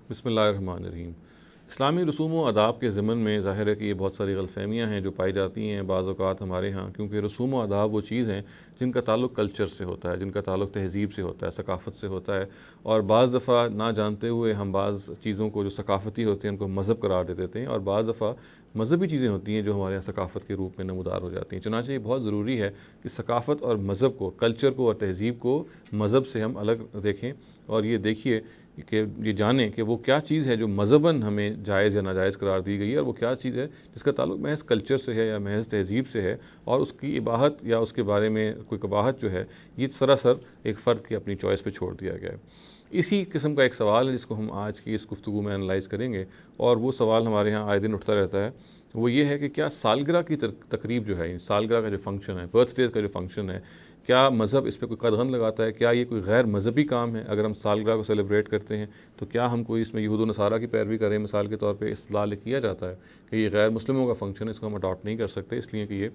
बिस्मिल्लाहिर्रहमानिर्रहीम। इस्लामी रसूम व आदाब के ज़िमन में ज़ाहिर है कि ये बहुत सारी गलतफ़हमियाँ हैं जो पाई जाती हैं बाज़ औक़ात हमारे यहाँ, क्योंकि रसूम व आदाब वो चीज़ हैं जिनका ताल्लुक़ कल्चर से होता है, जिनका ताल्लुक़ तहज़ीब से होता है, सकाफ़त से होता है। और बाज़ दफ़ा ना जानते हुए हम बाज़ चीज़ों को जो सकाफ़ती होती हैं उनको मज़हब करार दे देते हैं, और बाज़ दफ़ा मज़हबी चीज़ें होती हैं जो हमारे यहाँ सकाफ़त के रूप में नमूदार हो जाती हैं। चुनांचे ये बहुत ज़रूरी है कि सकाफ़त और मज़हब को, कल्चर को और तहज़ीब को मज़हब से हम अलग देखें, और ये देखिए कि ये जानें कि वो क्या चीज़ है जो मज़हबन हमें जायज़ या नाजायज़ करार दी गई है, और वो क्या चीज़ है जिसका ताल्लुक़ महज़ कल्चर से है या महज़ तहज़ीब से है, और उसकी इबाहत या उसके बारे में कोई कबाहत जो है ये सरासर एक फ़र्द की अपनी चॉइस पे छोड़ दिया गया है। इसी किस्म का एक सवाल है जिसको हम आज की इस गुफ्तगू में एनालाइज़ करेंगे, और वो सवाल हमारे यहाँ आए दिन उठता रहता है। वो ये है कि क्या सालगिरह की तकरीब जो है, सालगिरह का जो फंक्शन है, बर्थडे का जो फंक्शन है, क्या मज़हब इस पर कोई कदगन लगाता है? क्या ये कोई गैर मज़हबी काम है? अगर हम सालगिरह को सेलिब्रेट करते हैं तो क्या हम कोई इसमें यहूद व नसारा की पैरवी करें? मिसाल के तौर पे इस्तेदलाल किया जाता है कि ये गैर मुस्लिमों का फंक्शन है, इसको हम अडॉप्ट नहीं कर सकते इसलिए कि ये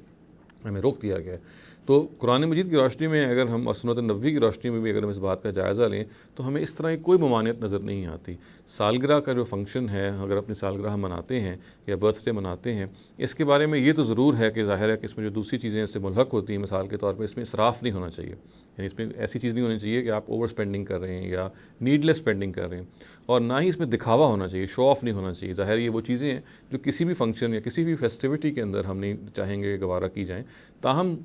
हमें रोक दिया गया है। तो कुरान मजीद की रोशनी में अगर हम और सुन्नत नबवी की रोशनी में भी अगर हम इस बात का जायज़ा लें तो हमें इस तरह की कोई ममानियत नज़र नहीं आती। सालगिरह का जो फंक्शन है, अगर अपनी सालगिरह मनाते हैं या बर्थडे मनाते हैं, इसके बारे में ये तो ज़रूर है कि ज़ाहिर है कि इसमें जो दूसरी चीज़ें इससे मुल्हक होती हैं, मिसाल के तौर पर इसमें इसराफ़ नहीं होना चाहिए, यानी इसमें ऐसी चीज़ नहीं होनी चाहिए कि आप ओवर स्पेंडिंग कर रहे हैं या नीडलेस स्पेंडिंग कर रहे हैं, और ना ही इसमें दिखावा होना चाहिए, शो ऑफ नहीं होना चाहिए। ज़ाहिर ये वो चीज़ें हैं जो किसी भी फंक्शन या किसी भी फेस्टिविटी के अंदर हम नहीं चाहेंगे गवारा की जाएँ। ताहम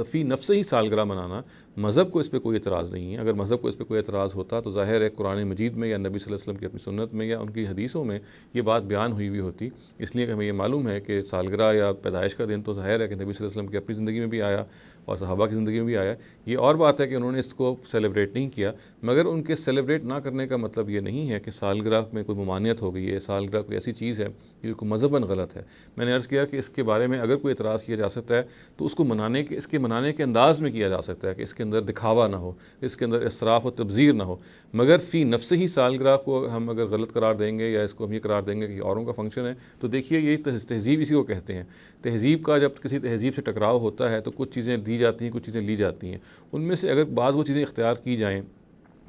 फ़ी नफ्स ही सालगिरह मनाना, मज़हब को इस पर कोई एतराज़ नहीं है। अगर मज़हब को इस पर कोई एतराज़ होता तो ज़ाहिर है कुरान मजीद में या नबी सल्लल्लाहु अलैहि वसल्लम की अपनी सुन्नत में या उनकी हदीसों में ये बात बयान हुई हुई होती। इसलिए कि हमें ये मालूम है कि सालगिरह या पैदाइश का दिन तो ज़ाहिर है कि नबी सल्लल्लाहु अलैहि वसल्लम की अपनी ज़िंदगी में भी आया और सहाबा की ज़िंदगी में भी आया। ये और बात है कि उन्होंने इसको सेलिब्रेट नहीं किया, मगर उनके सेलिब्रेट ना करने का मतलब ये नहीं है कि सालगिरह में कोई ममानियत हो गई है, सालगिरह कोई ऐसी चीज़ है जो मज़हबन गलत है। मैंने अर्ज़ किया कि इसके बारे में अगर कोई एतराज़ किया जा सकता है तो उसको इसके मनाने के अंदाज़ में किया जा सकता है कि इसके अंदर दिखावा ना हो, इसके अंदर इसराफ़ और तब्ज़ीर ना हो। मगर फ़ी नफ्स ही सालगिरह को हम अगर गलत करार देंगे या इसको हम ये करार देंगे कि औरों का फंक्शन है, तो देखिए यही तहज़ीब इसी को कहते हैं। तहज़ीब का जब किसी तहज़ीब से टकराव होता है तो कुछ चीज़ें दी जाती हैं, कुछ चीज़ें ली जाती हैं। उनमें से अगर बाज़ वो चीज़ें इख्तियार की जाएँ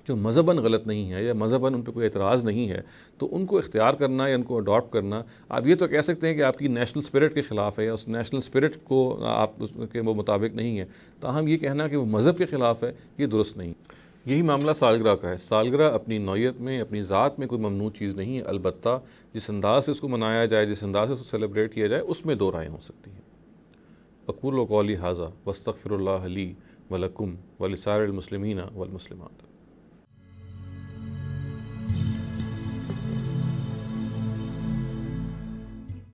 जो मज़हबन गलत नहीं है या मज़हबन उन पर कोई एतराज़ नहीं है, तो उनको इख्तियार करना या उनको अडॉप्ट करना, आप ये तो कह सकते हैं कि आपकी नेशनल स्पिरिट के ख़िलाफ़ है या उस नेशनल स्पिरिट को आप उसके वो मुताबिक नहीं है। ताहम ये कहना कि वो मज़हब के ख़िलाफ़ है, ये दुरुस्त नहीं। यही मामला सालगिरह का है। सालगिरह अपनी नौइयत में, अपनी ज़ात में कोई ममनू चीज़ नहीं है, अलबत्ता जिस अंदाज़ से उसको मनाया जाए, जिस अंदाज़ से उसको सेलिब्रेट किया जाए, उसमें दो राय हो सकती हैं। अक़ूलु क़ौली हाज़ा वस्तग़फ़िरुल्लाह ली व लकुम व लिसाइरिल मुस्लिमीना वल मुस्लिमात।